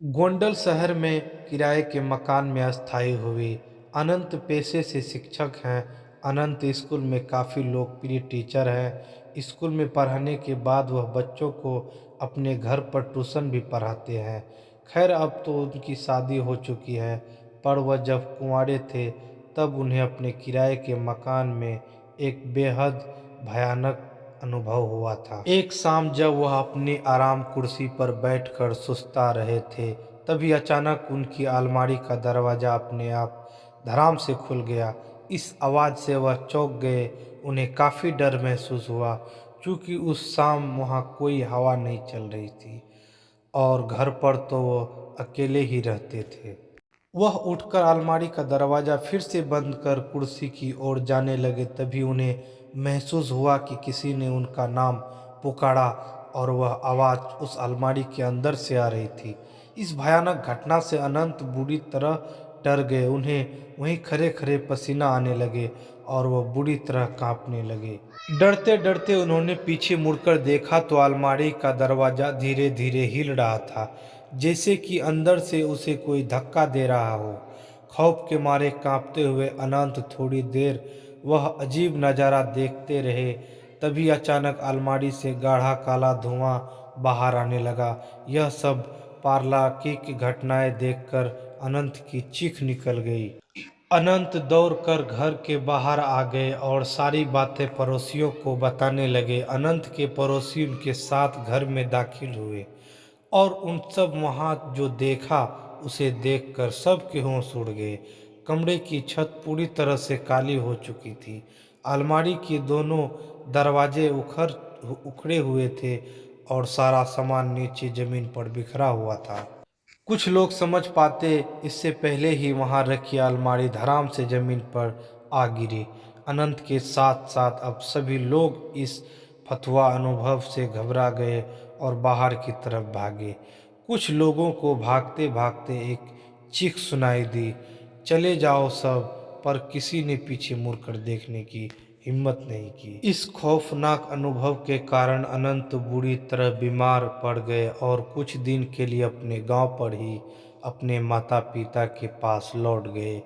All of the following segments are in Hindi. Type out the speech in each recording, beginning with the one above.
गोंडल शहर में किराए के मकान में अस्थायी हुई। अनंत पेशे से शिक्षक हैं। अनंत स्कूल में काफ़ी लोकप्रिय टीचर हैं। स्कूल में पढ़ाने के बाद वह बच्चों को अपने घर पर ट्यूशन भी पढ़ाते हैं। खैर अब तो उनकी शादी हो चुकी है, पर वह जब कुंवारे थे तब उन्हें अपने किराए के मकान में एक बेहद भयानक अनुभव हुआ था। एक शाम जब वह अपनी आराम कुर्सी पर बैठकर सुस्ता रहे थे, तभी अचानक उनकी अलमारी का दरवाज़ा अपने आप धड़ाम से खुल गया। इस आवाज़ से वह चौंक गए। उन्हें काफ़ी डर महसूस हुआ, क्योंकि उस शाम वहाँ कोई हवा नहीं चल रही थी और घर पर तो वो अकेले ही रहते थे। वह उठकर अलमारी का दरवाज़ा फिर से बंद कर कुर्सी की ओर जाने लगे। तभी उन्हें महसूस हुआ कि किसी ने उनका नाम पुकारा और वह आवाज़ उस अलमारी के अंदर से आ रही थी। इस भयानक घटना से अनंत बुरी तरह डर गए। उन्हें वहीं खड़े खड़े पसीना आने लगे और वह बुरी तरह कांपने लगे। डरते डरते उन्होंने पीछे मुड़कर देखा तो अलमारी का दरवाज़ा धीरे धीरे हिल रहा था, जैसे कि अंदर से उसे कोई धक्का दे रहा हो। खौफ के मारे कांपते हुए अनंत थोड़ी देर वह अजीब नज़ारा देखते रहे। तभी अचानक अलमारी से गाढ़ा काला धुआं बाहर आने लगा। यह सब पारलौकिक घटनाएं देखकर अनंत की चीख निकल गई। अनंत दौड़कर घर के बाहर आ गए और सारी बातें पड़ोसियों को बताने लगे। अनंत के पड़ोसी उनके साथ घर में दाखिल हुए और उन सब वहाँ जो देखा उसे देखकर सबके होश उड़ गए। कमरे की छत पूरी तरह से काली हो चुकी थी। अलमारी के दोनों दरवाजे उखड़े हुए थे और सारा सामान नीचे जमीन पर बिखरा हुआ था। कुछ लोग समझ पाते इससे पहले ही वहां रखी अलमारी धड़ाम से जमीन पर आ गिरी। अनंत के साथ साथ अब सभी लोग इस फतवा अनुभव से घबरा गए और बाहर की तरफ भागे। कुछ लोगों को भागते भागते एक चीख सुनाई दी, चले जाओ सब, पर किसी ने पीछे मुड़कर देखने की हिम्मत नहीं की। इस खौफनाक अनुभव के कारण अनंत बुरी तरह बीमार पड़ गए और कुछ दिन के लिए अपने गांव पर ही अपने माता पिता के पास लौट गए।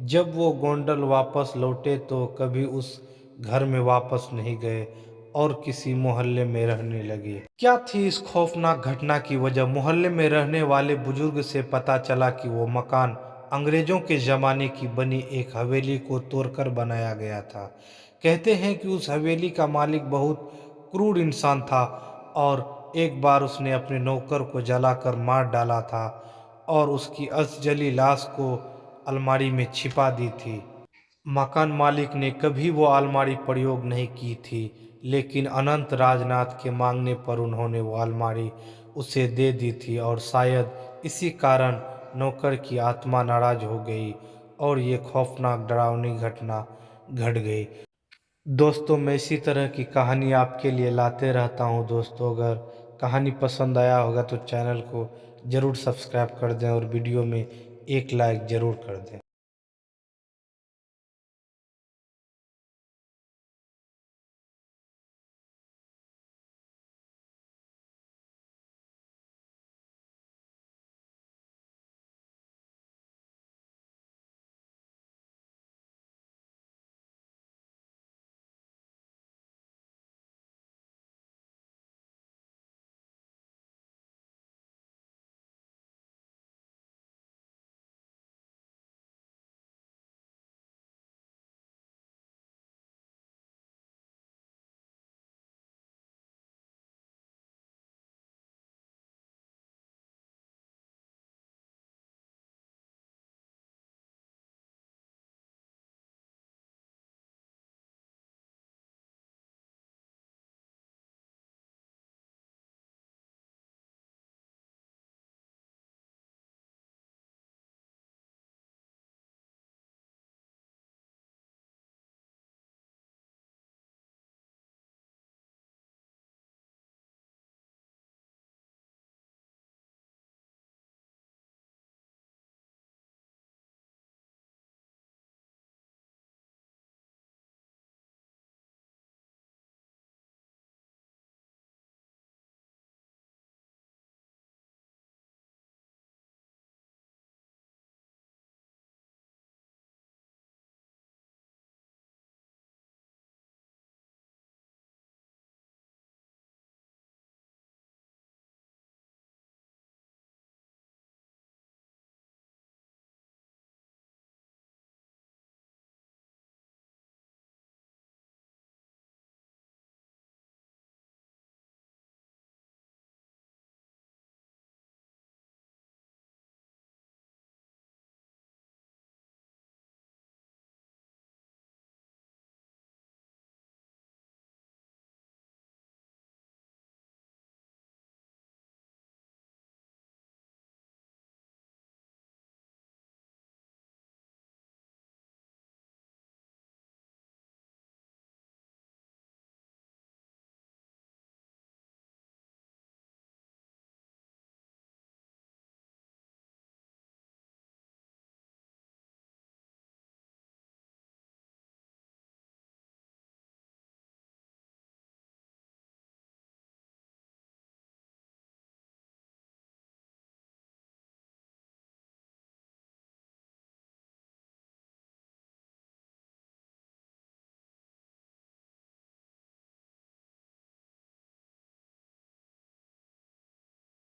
जब वो गोंडल वापस लौटे तो कभी उस घर में वापस नहीं गए और किसी मोहल्ले में रहने लगे। क्या थी इस खौफनाक घटना की वजह? मोहल्ले में रहने वाले बुजुर्ग से पता चला कि वो मकान अंग्रेजों के ज़माने की बनी एक हवेली को तोड़कर बनाया गया था। कहते हैं कि उस हवेली का मालिक बहुत क्रूर इंसान था और एक बार उसने अपने नौकर को जलाकर मार डाला था और उसकी अधजली लाश को अलमारी में छिपा दी थी। मकान मालिक ने कभी वो अलमारी प्रयोग नहीं की थी, लेकिन अनंत राजनाथ के मांगने पर उन्होंने वो अलमारी उसे दे दी थी और शायद इसी कारण नौकर की आत्मा नाराज हो गई और ये खौफनाक डरावनी घटना घट गई। दोस्तों, मैं इसी तरह की कहानी आपके लिए लाते रहता हूँ। दोस्तों, अगर कहानी पसंद आया होगा तो चैनल को ज़रूर सब्सक्राइब कर दें और वीडियो में एक लाइक ज़रूर कर दें।